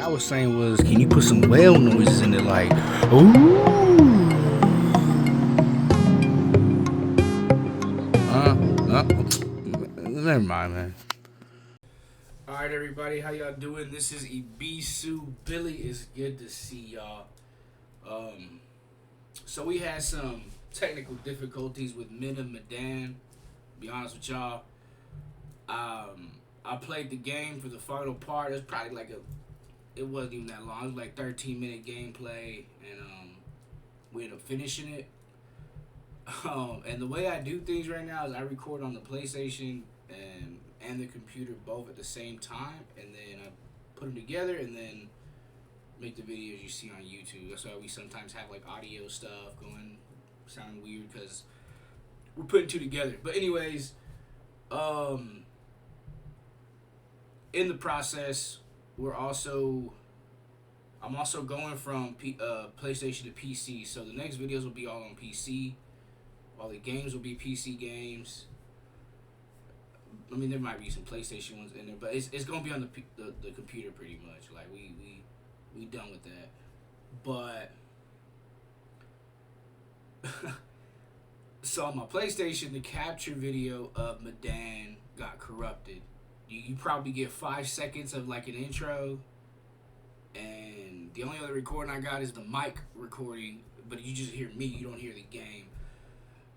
I was saying was, can you put some whale noises in it, like, ooh? Never mind, man. All right, everybody, how y'all doing? This is EbisuBilly. It's good to see y'all. So we had some technical difficulties with Medan. Be honest with y'all. I played the game for the final part. It was probably it wasn't even that long. It was like 13-minute gameplay, and we ended up finishing it. And the way I do things right now is I record on the PlayStation and the computer both at the same time, and then I put them together and then make the videos you see on YouTube. That's why we sometimes have like audio stuff going, sounding weird because we're putting two together. But anyways, in the process, I'm also going from PlayStation to PC. So the next videos will be all on PC. All the games will be PC games. I mean, there might be some PlayStation ones in there, but it's gonna be on the computer pretty much. Like we done with that. But so on my PlayStation, the capture video of Medan got corrupted. You probably get 5 seconds of like an intro, and the only other recording I got is the mic recording, but you just hear me, you don't hear the game.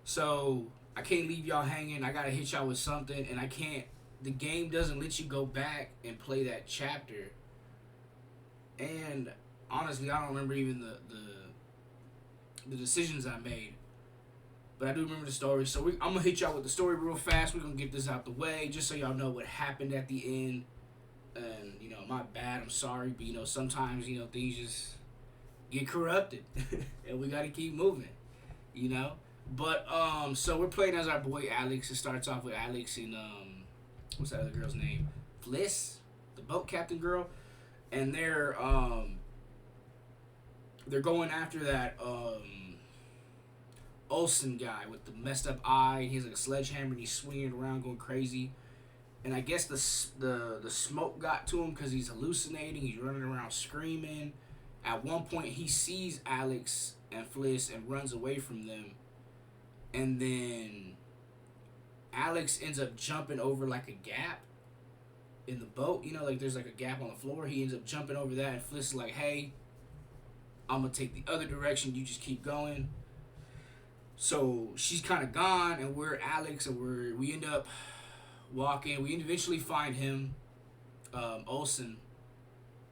So I can't leave y'all hanging. I gotta hit y'all with something, and the game doesn't let you go back and play that chapter. And honestly, I don't remember even the decisions I made, but I do remember the story. So I'm gonna hit y'all with the story real fast. We're gonna get this out the way, just so y'all know what happened at the end. And my bad. I'm sorry, but sometimes things just get corrupted, and we gotta keep moving. But so we're playing as our boy Alex. It starts off with Alex and what's that other girl's name? Fliss, the boat captain girl, and they're going after that Olsen guy with the messed up eye. He has like a sledgehammer and he's swinging around going crazy. And I guess the smoke got to him because he's hallucinating. He's running around screaming. At one point, he sees Alex and Fliss and runs away from them. And then Alex ends up jumping over like a gap in the boat. Like there's like a gap on the floor. He ends up jumping over that, and Fliss is like, hey, I'm going to take the other direction. You just keep going. So she's kind of gone, and we're Alex, and we end up walking. We eventually find him, Olsen,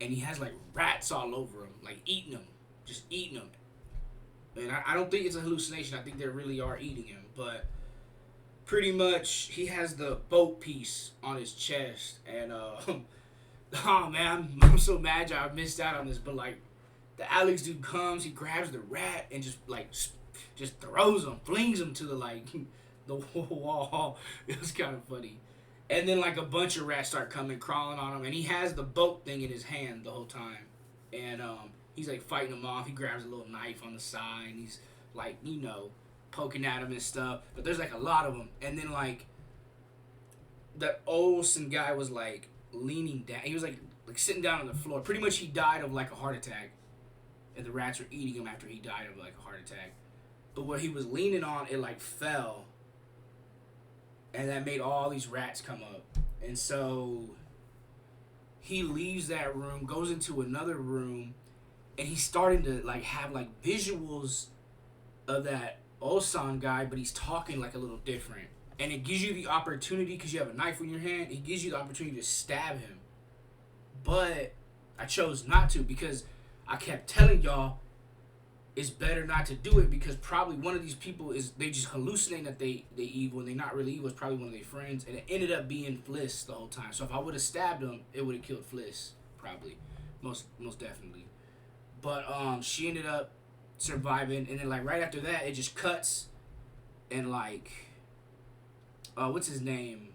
and he has like rats all over him, like eating him, just eating him. And I don't think it's a hallucination. I think they really are eating him. But pretty much, he has the boat piece on his chest. And, oh man, I'm so mad I missed out on this. But like, the Alex dude comes, he grabs the rat and just throws him, flings him to the wall. It was kind of funny. And then like a bunch of rats start coming, crawling on him, and he has the boat thing in his hand the whole time. And he's like fighting them off. He grabs a little knife on the side, and he's like, poking at him and stuff. But there's like a lot of them. And then like that Olsen guy was like leaning down. He was like sitting down on the floor. Pretty much he died of like a heart attack. And the rats were eating him after he died of like a heart attack. But what he was leaning on, it like fell. And that made all these rats come up. And so he leaves that room, goes into another room, and he's starting to like have like visuals of that Olsen guy, but he's talking like a little different. And it gives you the opportunity, because you have a knife in your hand, it gives you the opportunity to stab him. But I chose not to, because I kept telling y'all it's better not to do it, because probably one of these people they just hallucinate that they evil, and they not really evil. It's probably one of their friends, and it ended up being Fliss the whole time. So if I would have stabbed him, it would have killed Fliss, probably, most definitely. But she ended up surviving, and then like right after that, it just cuts, and like what's his name?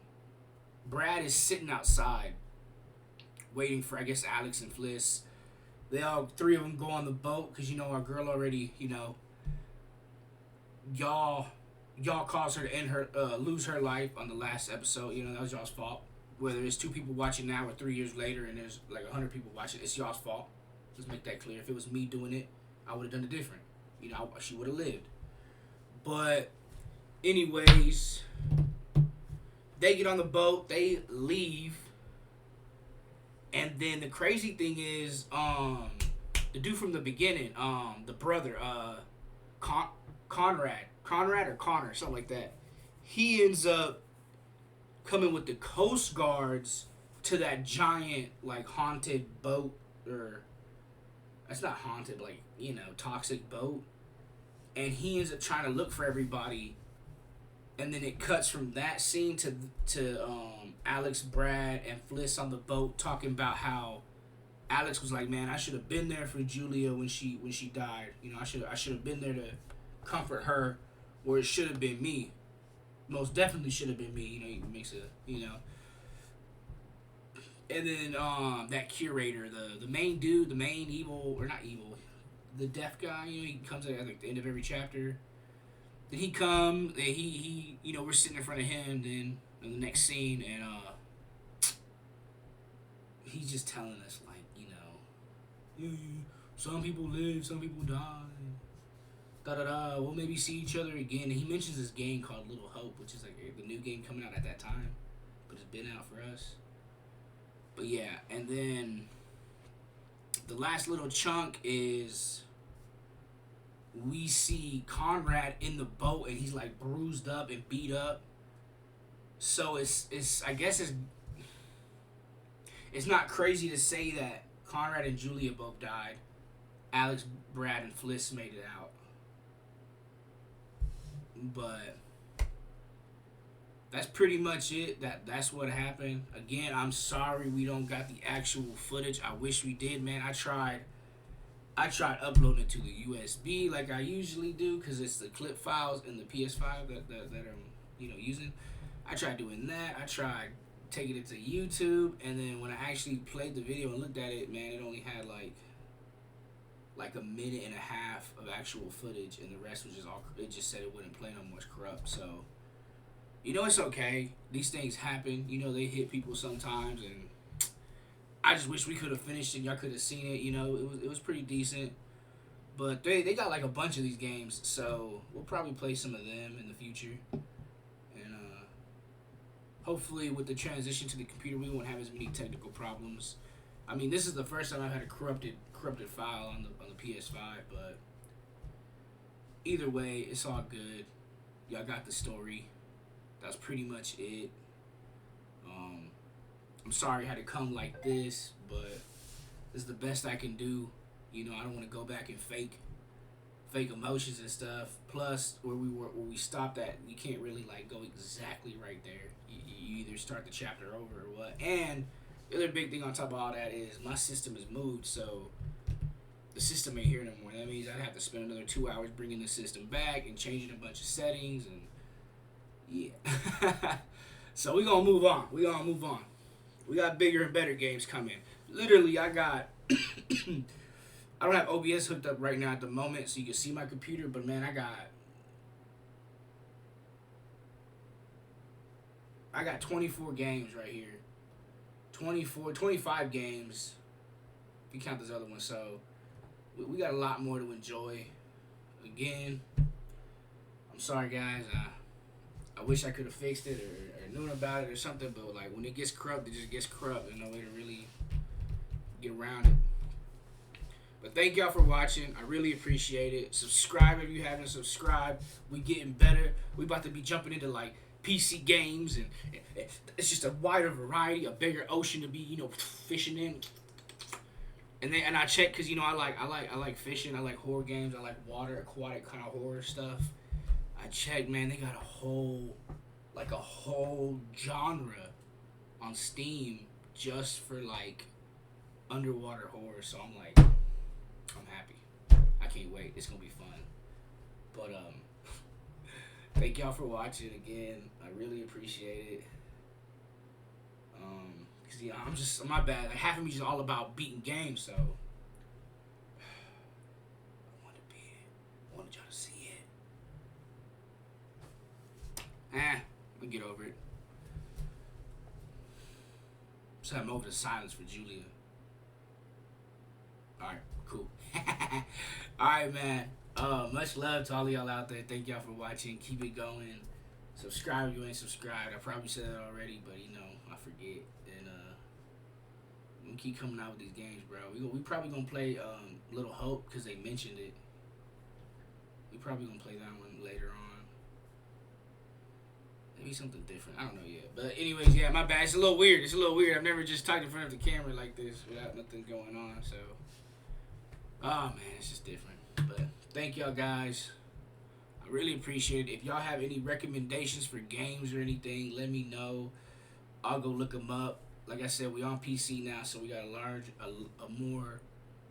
Brad is sitting outside, waiting for, I guess, Alex and Fliss. They all three of them go on the boat because our girl already y'all caused her to lose her life on the last episode. That was y'all's fault. Whether it's 2 people watching now or 3 years later and there's like 100 people watching, it's y'all's fault. Let's make that clear. If it was me doing it, I would have done it different. She would have lived. But anyways, they get on the boat, they leave, and then the crazy thing is, the dude from the beginning, the brother, Conrad or Connor, something like that. He ends up coming with the Coast Guards to that giant, like, haunted boat, or that's not haunted, like, toxic boat. And he ends up trying to look for everybody. And then it cuts from that scene to Alex, Brad, and Fliss on the boat talking about how Alex was like, man, I should have been there for Julia when she died. I should have been there to comfort her, or it should have been me. Most definitely should have been me. He makes and then that curator, the main dude, the main evil, or not evil, the deaf guy. He comes at like the end of every chapter. Then he comes, and he we're sitting in front of him. Then in the next scene, and he's just telling us like, some people live, some people die. Da da da. We'll maybe see each other again. And he mentions this game called Little Hope, which is like the new game coming out at that time, but it's been out for us. But yeah, and then the last little chunk is we see Conrad in the boat, and he's like bruised up and beat up. So it's I guess it's not crazy to say that Conrad and Julia both died. Alex, Brad, and Fliss made it out. But that's pretty much it. That's what happened. Again, I'm sorry we don't got the actual footage. I wish we did, man. I tried uploading it to the USB like I usually do, because it's the clip files in the PS5 that I'm using. I tried doing that. I tried taking it to YouTube, and then when I actually played the video and looked at it, man, it only had like a minute and a half of actual footage, and the rest was just all. It just said it wouldn't play no more corrupt. So it's okay. These things happen. They hit people sometimes, and I just wish we could have finished it. Y'all could have seen it. It was pretty decent. But they got like a bunch of these games, so we'll probably play some of them in the future. And hopefully with the transition to the computer, we won't have as many technical problems. I mean, this is the first time I've had a corrupted file on the PS5, but either way, it's all good. Y'all got the story. That's pretty much it. I'm sorry I had to come like this, but this is the best I can do. I don't want to go back and fake emotions and stuff. Plus, where we stopped at, you can't really like go exactly right there. You either start the chapter over or what. And the other big thing on top of all that is my system is moved, so the system ain't here no more. That means I'd have to spend another 2 hours bringing the system back and changing a bunch of settings, and yeah. So we're gonna move on. We got bigger and better games coming. Literally, I got I don't have OBS hooked up right now at the moment, so you can see my computer, but man, I got 24 games right here. 25 games, if you count this other one. So we got a lot more to enjoy. Again, I'm sorry, guys. I wish I could have fixed it or known about it or something, but like when it gets corrupt, it just gets corrupt. There's no way to really get around it. But thank y'all for watching. I really appreciate it. Subscribe if you haven't subscribed. We getting better. We about to be jumping into like PC games, and it's just a wider variety, a bigger ocean to be fishing in. And I check because I like fishing. I like horror games. I like water, aquatic kind of horror stuff. I checked, man. They got a whole genre on Steam just for like underwater horror. So I'm like, I'm happy. I can't wait. It's gonna be fun. But thank y'all for watching again. I really appreciate it. Cause my bad. Like half of me is all about beating games, so I wanted to be it. I wanted y'all to see it. We'll get over it. So I'm over to silence for Julia. Alright, cool. Alright, man. Much love to all of y'all out there. Thank y'all for watching. Keep it going. Subscribe if you ain't subscribed. I probably said that already, but you know, I forget. And I'm gonna keep coming out with these games, bro. We probably gonna play Little Hope because they mentioned it. We probably gonna play that one later on. Maybe something different. I don't know yet. But anyways, yeah, my bad. It's a little weird. I've never just talked in front of the camera like this without nothing going on. So, oh man, it's just different. But thank y'all guys. I really appreciate it. If y'all have any recommendations for games or anything, let me know. I'll go look them up. Like I said, we on PC now, so we got a more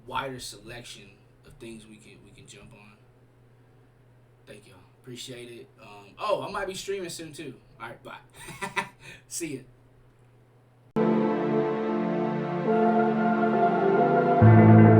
wider selection of things we can jump on. Thank y'all. Appreciate it. I might be streaming soon too. All right, bye. See ya.